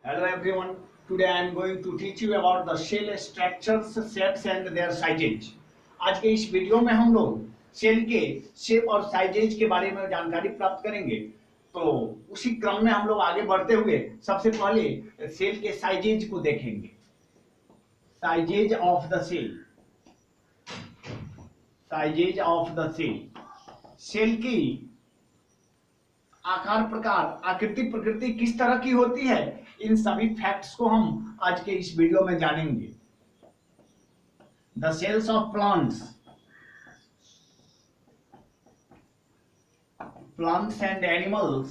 Hello everyone. Today I am going to teach you about the shell structures, shapes and their sizes. आज के इस video में हम लोग शेल के शेप और साइजेज के बारे में जानकारी प्राप्त करेंगे। तो उसी क्रम में हम लोग आगे बढ़ते हुए सबसे पहले शेल के साइजेज को देखेंगे। Sizes of the cell. Sizes of the cell. Cell की आकार, प्रकार, आकृति, प्रकृति किस तरह की होती है, इन सभी फैक्ट्स को हम आज के इस वीडियो में जानेंगे। The cells of plants and animals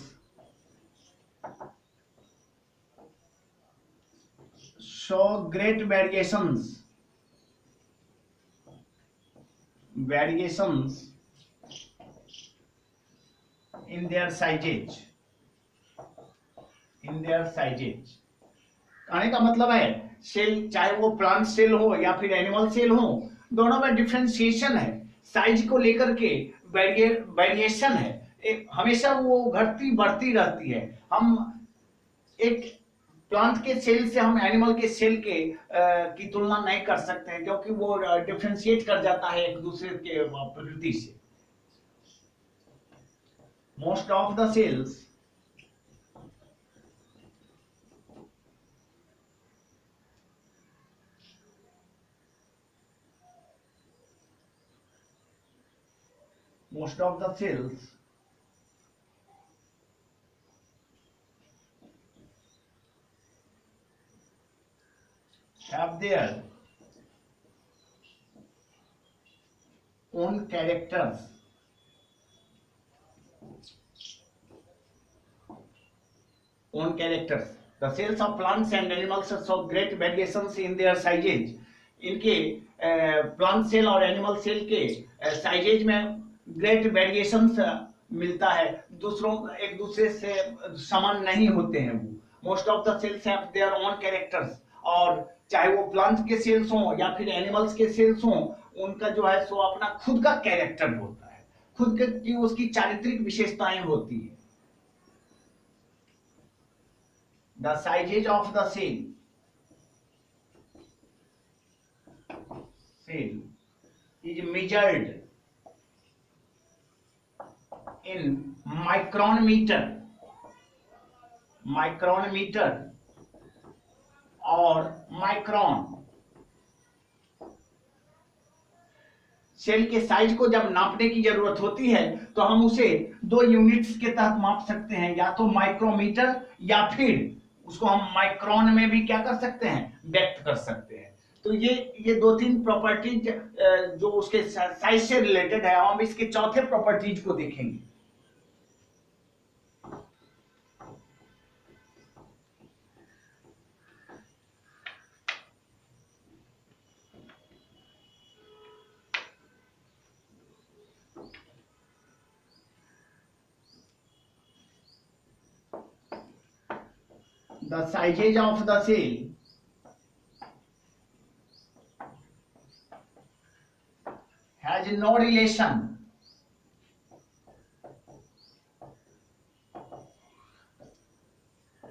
show great variations in their sizes. कहने का मतलब है सेल, चाहे वो प्लांट सेल हो या फिर एनिमल सेल हो, दोनों में डिफरेंशिएशन है। साइज को लेकर के वेरिएशन है, हमेशा वो घटती बढ़ती रहती है। हम एक प्लांट के सेल से हम एनिमल के सेल की तुलना नहीं कर सकते हैं, क्योंकि वो डिफरेंशिएट कर जाता है एक दूसरे के प्रकृति से। Most of the cells have their own characters. The cells of plants and animals show great variations in their sizes. इनके प्लांट सेल और एनिमल सेल के साइजेज में ग्रेट वेरिएशंस मिलता है, एक दूसरे से समान नहीं होते हैं वो। Most of the cells have their own characters, और चाहे वो प्लांट के सेल्स हों या फिर एनिमल्स के सेल्स हों, उनका जो है सो अपना खुद का कैरेक्टर होता है, खुद की उसकी चारित्रिक विशेषताएं होती है। The sizes of the cell is measured in micron meter और माइक्रोन। सेल के साइज को जब नापने की जरूरत होती है तो हम उसे दो यूनिट्स के तहत माप सकते हैं, या तो माइक्रोमीटर या फिर उसको हम माइक्रोन में भी क्या कर सकते हैं, व्यक्त कर सकते हैं। तो ये दो तीन प्रॉपर्टीज जो उसके साइज से रिलेटेड है, हम इसके चौथे प्रॉपर्टीज को देखेंगे। The sizes of the cell has no relation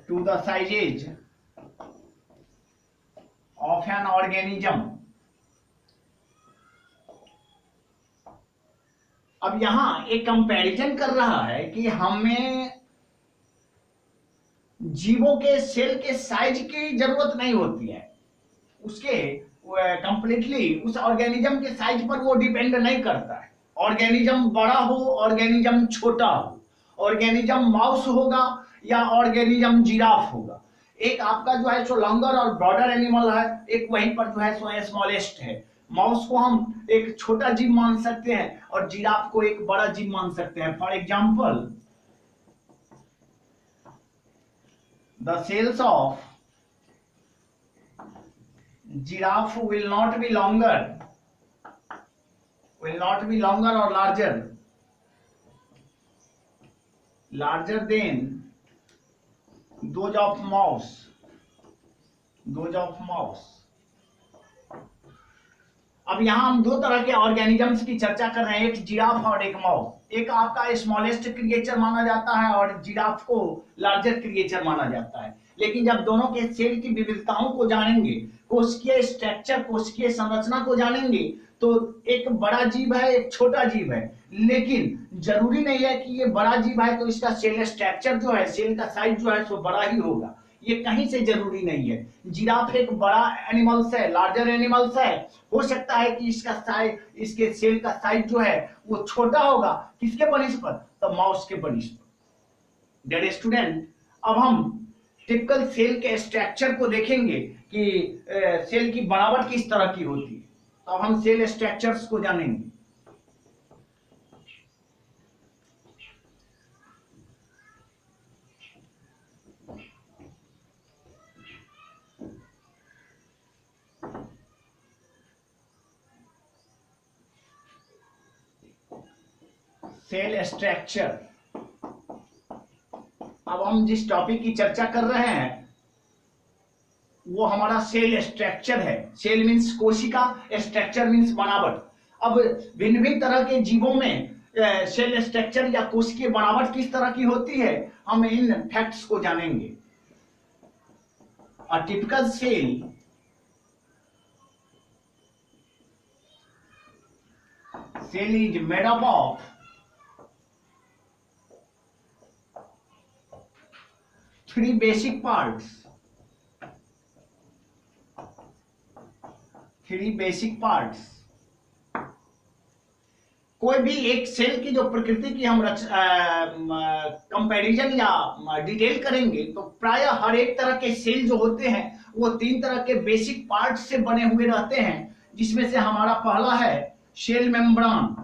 to the sizes of an organism. अब यहां एक कंपैरिजन कर रहा है कि हमें जीवों के सेल के साइज की जरूरत नहीं होती है, उसके कंप्लीटली उस ऑर्गेनिज्म के साइज पर वो डिपेंड नहीं करता है। ऑर्गेनिज्म बड़ा हो, ऑर्गेनिज्म छोटा हो, ऑर्गेनिज्म माउस होगा या ऑर्गेनिज्म जिराफ होगा। एक आपका जो है सो लॉन्गर और ब्रॉडर एनिमल है, एक वहीं पर जो है सो स्मॉलेस्ट है। माउस को हम एक छोटा जीव मान सकते हैं और जिराफ को एक बड़ा जीव मान सकते हैं। For example, the cells of giraffe will not be longer or larger than those of mouse. अब यहाँ हम दो तरह के ऑर्गेनिजम्स की चर्चा कर रहे हैं, एक जिराफ और एक माउस। एक आपका स्मॉलेस्ट क्रिएचर माना जाता है और जिराफ को लार्जर क्रिएचर माना जाता है। लेकिन जब दोनों के सेल की विविधताओं को जानेंगे, कोशिकीय स्ट्रक्चर, कोशिकीय संरचना को जानेंगे, तो एक बड़ा जीव है, एक छोटा जीव है, लेकिन जरूरी नहीं है कि ये बड़ा जीव है तो इसका सेल स्ट्रक्चर जो है, सेल का साइज जो है सो बड़ा ही होगा। ये कहीं से जरूरी नहीं है। जिराफ एक बड़ा एनिमल्स है, लार्जर एनिमल्स है, हो सकता है कि इसका साइज, इसके सेल का साइज जो है वो छोटा होगा, किसके बनिस्पत, तो माउस के बनिस्पत। डियर स्टूडेंट, अब हम टिपिकल सेल के स्ट्रक्चर को देखेंगे कि सेल की बनावट किस तरह की होती है। तो अब हम सेल स्ट्रक्चर्स को जानेंगे। सेल स्ट्रक्चर, अब हम जिस टॉपिक की चर्चा कर रहे हैं वो हमारा सेल स्ट्रक्चर है। सेल मीन्स कोशिका, स्ट्रक्चर मीन्स बनावट। अब भिन्न भिन्न तरह के जीवों में सेल स्ट्रक्चर या कोशिकीय बनावट किस तरह की होती है, हम इन फैक्ट्स को जानेंगे। A typical cell is made up of 3 basic parts. 3 basic parts. कोई भी एक सेल की जो प्रकृति की हम कंपैरिजन या डिटेल करेंगे तो प्राय हर एक तरह के सेल जो होते हैं वो 3 तरह के बेसिक पार्ट से बने हुए रहते हैं, जिसमें से हमारा पहला है सेल मेम्ब्रान,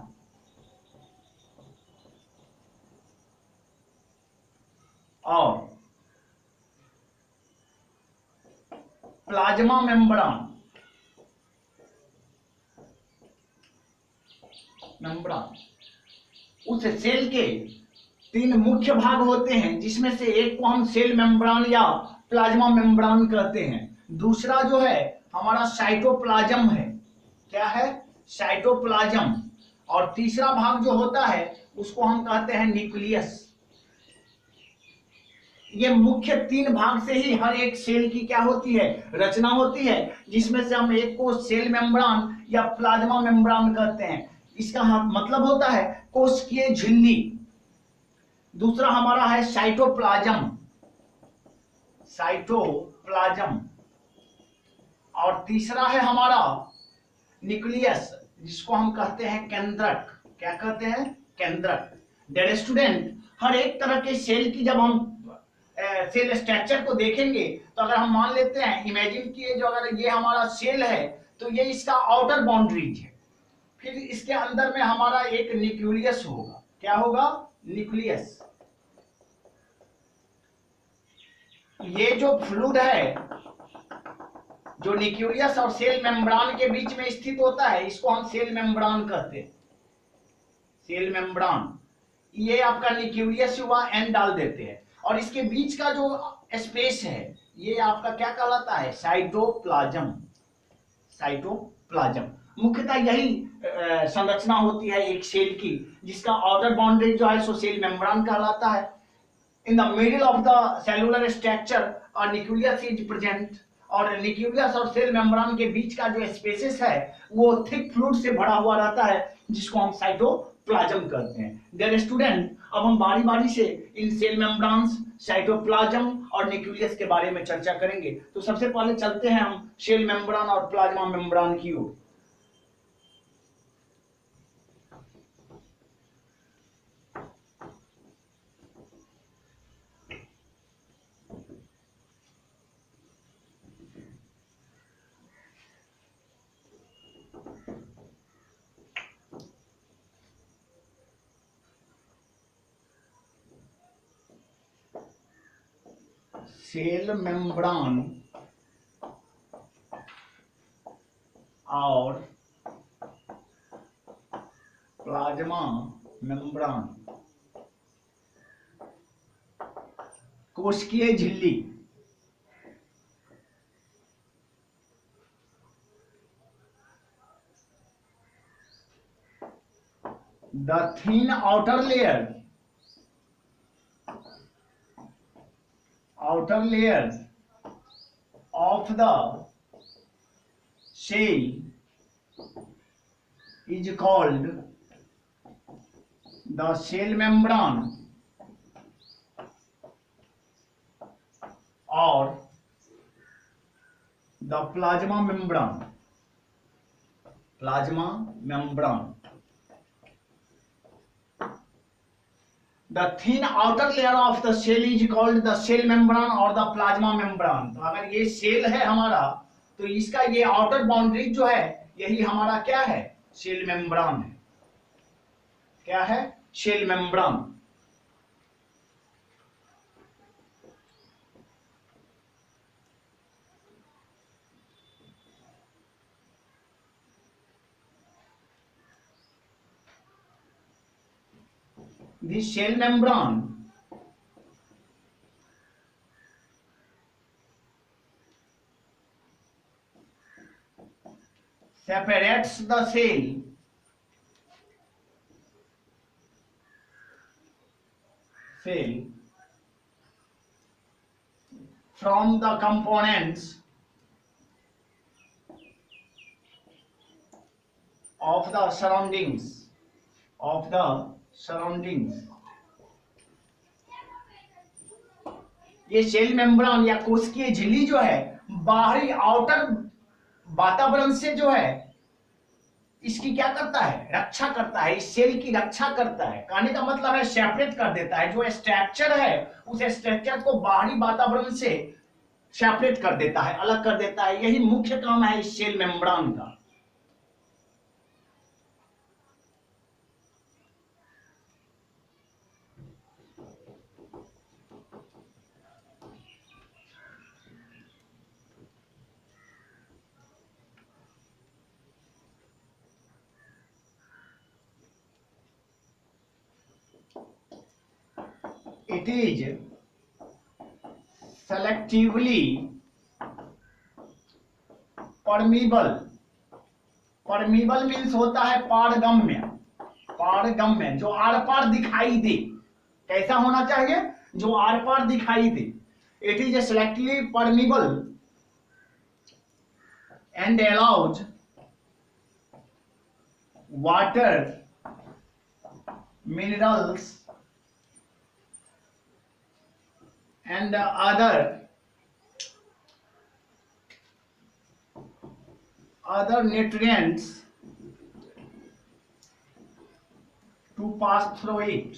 और प्लाज्मा मेम्ब्रान। उस सेल के 3 मुख्य भाग होते हैं, जिसमें से एक को हम सेल मेम्ब्रान या प्लाज्मा मेम्ब्रान कहते हैं। दूसरा जो है हमारा साइटोप्लाज्म है। क्या है? साइटोप्लाज्म। और तीसरा भाग जो होता है उसको हम कहते हैं न्यूक्लियस। ये मुख्य 3 भाग से ही हर एक सेल की क्या होती है, रचना होती है, जिसमें से हम एक को सेल मेम्ब्रान या प्लाज्मा मेम्ब्रान कहते हैं। इसका मतलब होता है कोशिकीय झिल्ली। दूसरा हमारा है साइटोप्लाज्म, साइटोप्लाज्म। और तीसरा है हमारा न्यूक्लियस, जिसको हम कहते हैं केंद्रक। क्या कहते हैं? केंद्रक। डियर स्टूडेंट, हर एक तरह के सेल की जब हम सेल स्ट्रक्चर को देखेंगे तो अगर हम मान लेते हैं, इमेजिन किए जो अगर ये हमारा सेल है तो ये इसका आउटर बाउंड्रीज है, फिर इसके अंदर में हमारा एक न्यूक्लियस होगा। क्या होगा? न्यूक्लियस। ये जो फ्लूइड है जो न्यूक्लियस और सेल मेम्ब्रान के बीच में स्थित होता है, इसको हम सेल मेम्ब्रान कहते हैं। सेल मेम्ब्रान, ये आपका न्यूक्लियस हुआ, एन डाल देते हैं, और इसके बीच का जो स्पेस है ये आपका क्या कहलाता है? साइटोप्लाज्म। साइटोप्लाज्म। मुख्यतः यही संरचना होती है एक सेल की, जिसका आउटर बाउंड्री जो है सो सेल मेम्ब्रान कहलाता है। In the middle of the cellular structure a nucleus is present. और न्यूक्लियस और सेल मेम्ब्रान के बीच का जो स्पेसेस है वो थिक फ्लूइड से भरा हुआ रहता है, जिसको हम साइटोप्लाज्म कहते हैं। डियर स्टूडेंट, अब हम बारी बारी से इन सेल मेम्ब्रान्स, साइटोप्लाज्म और न्यूक्लियस के बारे में चर्चा करेंगे। तो सबसे पहले चलते हैं हम सेल मेम्ब्रान और प्लाज्मा मेम्ब्रान की ओर। सेल मेम्ब्रान और प्लाज्मा मेम्ब्रान। कोशिकीय झिल्ली। The thin outer layer of the cell is called the cell membrane or the plasma membrane. Plasma membrane. The thin outer layer of the cell is called the cell membrane or the plasma membrane. तो अगर ये cell है हमारा तो इसका ये outer boundary जो है यही हमारा क्या है, सेल मेम्ब्रान है. क्या है, cell membrane. The cell membrane separates the cell from the components of the surroundings. ये सेल मेम्ब्रान या कोशिकीय झिल्ली जो है बाहरी आउटर वातावरण से जो है इसकी क्या करता है, रक्षा करता है, इस सेल की रक्षा करता है. कहने का मतलब है सेपरेट कर देता है. जो स्ट्रक्चर है उस स्ट्रक्चर को बाहरी वातावरण से सेपरेट कर देता है, अलग कर देता है. यही मुख्य काम है इस सेल मेम्ब्रान का. It is selectively permeable. Permeable means होता है पारगम्य. पारगम्य जो आर पार दिखाई दे. कैसा होना चाहिए, जो आर पार दिखाई दे. It is selectively permeable and allows water, minerals and other nutrients to pass through it.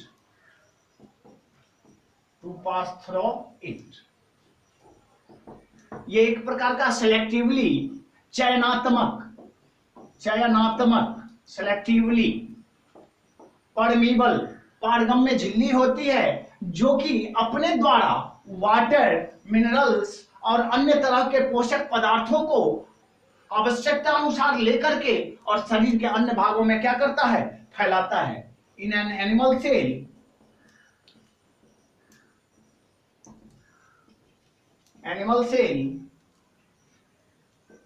ये एक प्रकार का सेलेक्टिवली चयनात्मक सेलेक्टिवली परमीबल पारगम्य झिल्ली होती है जो कि अपने द्वारा वाटर, मिनरल्स और अन्य तरह के पोषक पदार्थों को आवश्यकता अनुसार लेकर के और शरीर के अन्य भागों में क्या करता है, फैलाता है. In an animal cell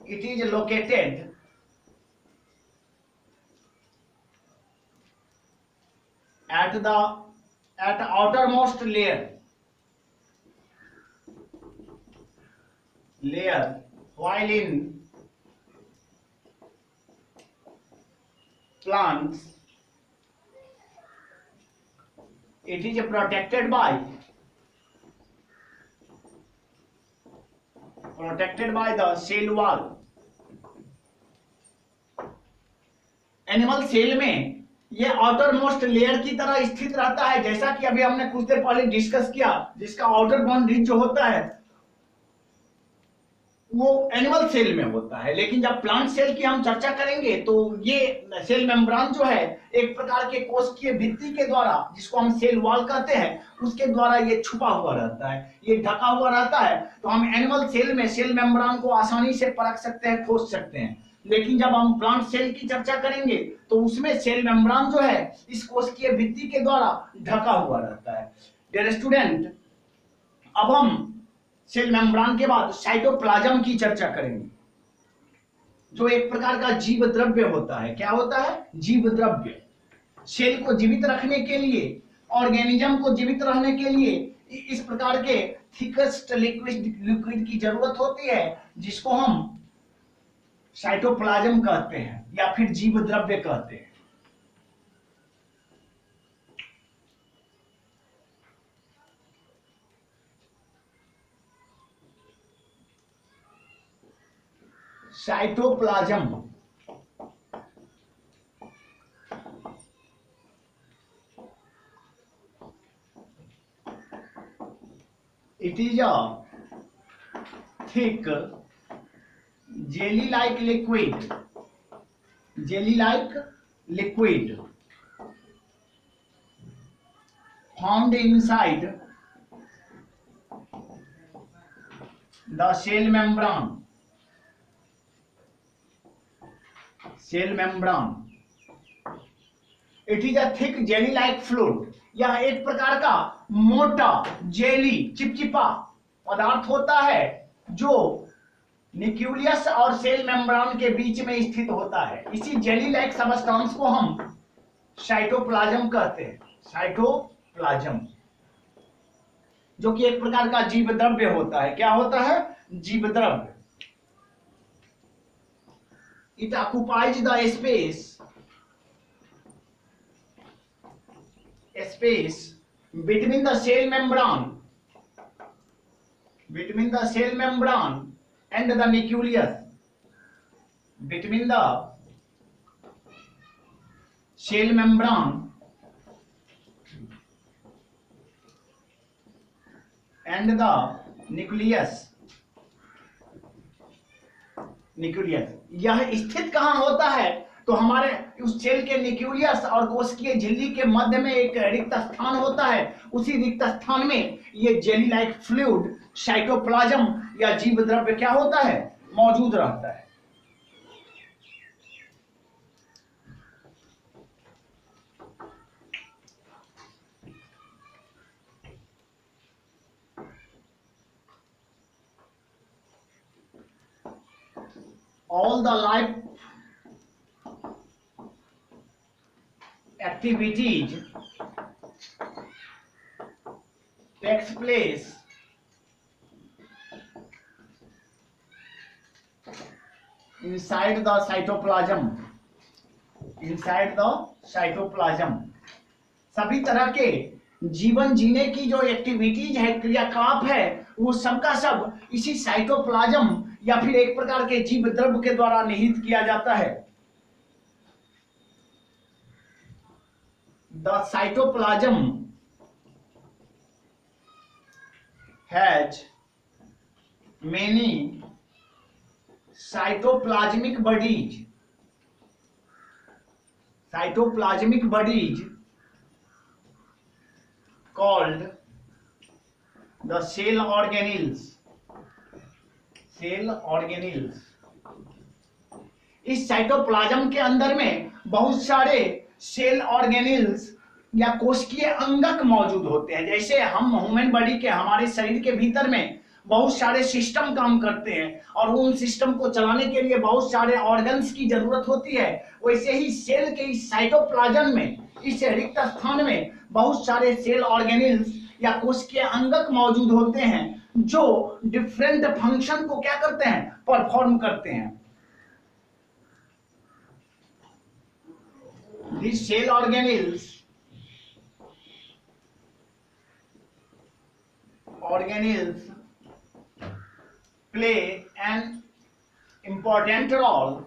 it is located at outermost layer while in plants it is protected by the cell wall. Animal cell में ये आउटर मोस्ट लेयर की तरह स्थित रहता है, जैसा कि अभी हमने कुछ देर पहले डिस्कस किया, जिसका आउटर बाउंड्री जो होता है वो एनिमल सेल में होता है. लेकिन जब प्लांट सेल की हम चर्चा करेंगे तो ये सेल मेम्ब्रान जो है एक प्रकार के कोशिकीय भित्ति के द्वारा, जिसको हम सेल वॉल कहते हैं, उसके द्वारा ये छुपा हुआ रहता है, ये ढका हुआ रहता है. तो हम एनिमल सेल में सेल मेम्ब्रान को आसानी से परख सकते हैं, खोज सकते हैं. लेकिन जब हम प्लांट सेल की चर्चा करेंगे तो उसमें सेल मेम्ब्रान जो है इस कोशिकीय भित्ति के द्वारा ढका हुआ रहता है. डियर स्टूडेंट, अब हम सेल मेम्ब्रान के बाद साइटोप्लाज्म की चर्चा करेंगे, जो एक प्रकार का जीव द्रव्य होता है. क्या होता है? जीव द्रव्य. सेल को जीवित रखने के लिए, ऑर्गेनिज्म को जीवित रहने के लिए इस प्रकार के थिकेस्ट लिक्विड की जरूरत होती है, जिसको हम साइटोप्लाज्म कहते हैं या फिर जीव द्रव्य कहते हैं। Cytoplasm it is a thick jelly like liquid formed inside the cell membrane it is a thick jelly like fluid। यह एक प्रकार का मोटा जेली चिपचिपा पदार्थ होता है जो न्यूक्लियस और सेल मेम्ब्रेन के बीच में स्थित होता है। इसी जेली लाइक सबस्टेंस को हम साइटोप्लाज्म कहते हैं। साइटोप्लाज्म जो कि एक प्रकार का जीव द्रव्य होता है। क्या होता है? जीव द्रव्य। It occupies the space between the cell membrane and the nucleus, between the cell membrane and the nucleus। यह स्थित कहां होता है? तो हमारे उस सेल के न्यूक्लियस और कोशिकीय झिल्ली के मध्य में एक रिक्त स्थान होता है। उसी रिक्त स्थान में ये जेली लाइक फ्लूइड साइटोप्लाज्म या जीव द्रव्य क्या होता है? मौजूद रहता है। All the life activities takes place inside the cytoplasm। सभी तरह के जीवन जीने की जो एक्टिविटीज है, क्रियाकलाप है, वो सबका सब इसी साइटोप्लाज्म या फिर एक प्रकार के जीव द्रव्य के द्वारा निहित किया जाता है। The cytoplasm has many cytoplasmic bodies called the cell organelles। इस साइटोप्लाज्म के अंदर में बहुत सारे सेल ऑर्गेनिल्स या कोशिकीय अंगक मौजूद होते हैं। जैसे हम ह्यूमन बॉडी के, हमारे शरीर के भीतर में बहुत सारे सिस्टम काम करते हैं और उन सिस्टम को चलाने के लिए बहुत सारे ऑर्गन्स की जरूरत होती है, वैसे ही सेल के इस साइटोप्लाज्म में, इस रिक्त स्थान में बहुत सारे सेल ऑर्गेनिल्स या कोशिकीय अंगक मौजूद होते हैं जो डिफरेंट फंक्शन को क्या करते हैं? परफॉर्म करते हैं। These cell organelles play an important role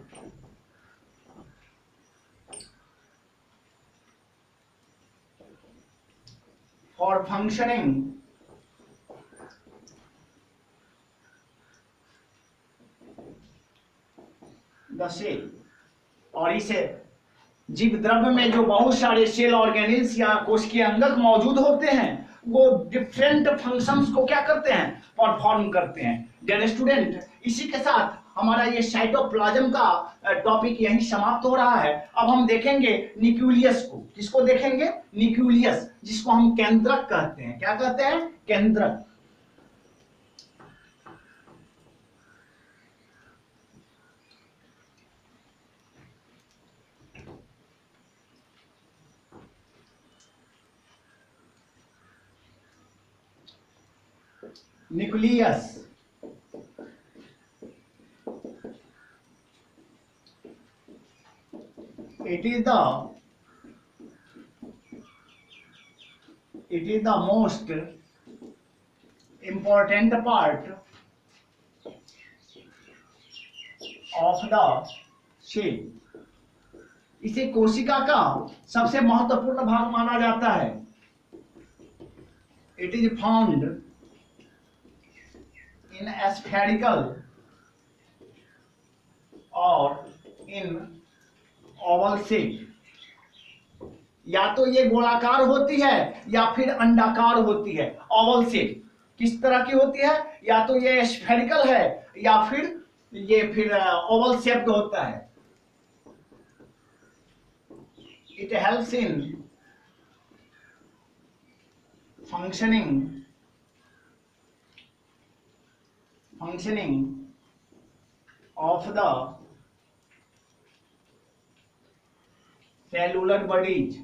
for functioning the cell। और इसे जीव द्रव्य में जो बहुत सारे सेल ऑर्गेनिल्स या कोशिकीय अंगक मौजूद होते हैं, वो डिफरेंट फंक्शंस को क्या करते हैं? परफॉर्म करते हैं। डियर स्टूडेंट, इसी के साथ हमारा ये साइटोप्लाज्म का टॉपिक यहीं समाप्त हो रहा है। अब हम देखेंगे न्यूक्लियस को। किसको देखेंगे? न्यूक्लियस, जिसको हम केंद्रक कहते हैं। क्या कहते हैं? केंद्रक। nucleus. It is the most important part of the cell. इसे कोशिका का सबसे महत्वपूर्ण भाग माना जाता है. It is found in spherical or in oval shape. या तो ये गोलाकार होती है या फिर अंडाकार होती है. ओवल शेप किस तरह की होती है? या तो ये स्फेरिकल है या फिर ये फिर ओवल शेप्ड होता है. It helps in functioning of the cellular bodies.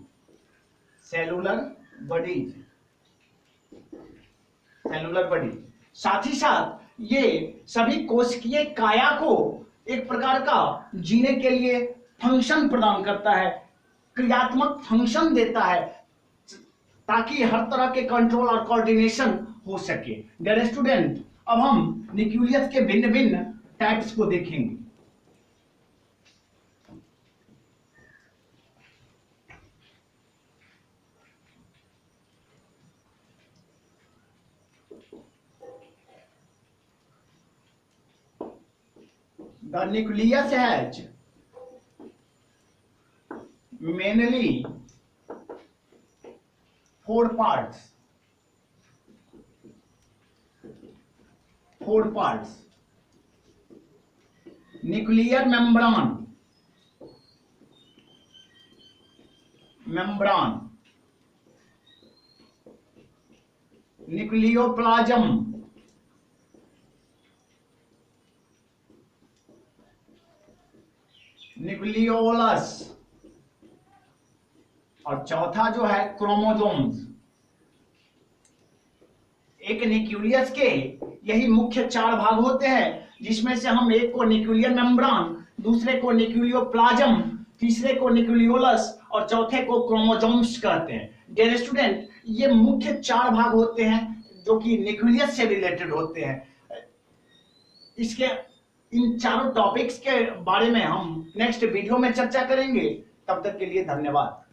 साथ ही साथ ये सभी कोशिकीय काया को एक प्रकार का जीने के लिए फंक्शन प्रदान करता है, क्रियात्मक फंक्शन देता है, ताकि हर तरह के कंट्रोल और कोऑर्डिनेशन हो सके. डियर स्टूडेंट, अब हम न्यूक्लियस के भिन्न भिन्न टाइप्स को देखेंगे. The nucleus has mainly 4 parts. Nuclear membrane, nucleoplasm, nucleolus, और चौथा जो है क्रोमोसोम्स. एक न्यूक्लियस के यही मुख्य 4 भाग होते हैं, जिसमें से हम एक को न्यूक्लियर मेम्ब्रेन, दूसरे को न्यूक्लियोप्लाज्म, तीसरे को न्यूक्लियोलस और चौथे को क्रोमोसोम्स कहते हैं. डियर स्टूडेंट, ये मुख्य 4 भाग होते हैं जो कि न्यूक्लियस से रिलेटेड होते हैं. इसके इन चारों टॉपिक्स के बारे में हम नेक्स्ट वीडियो में चर्चा करेंगे. तब तक के लिए धन्यवाद.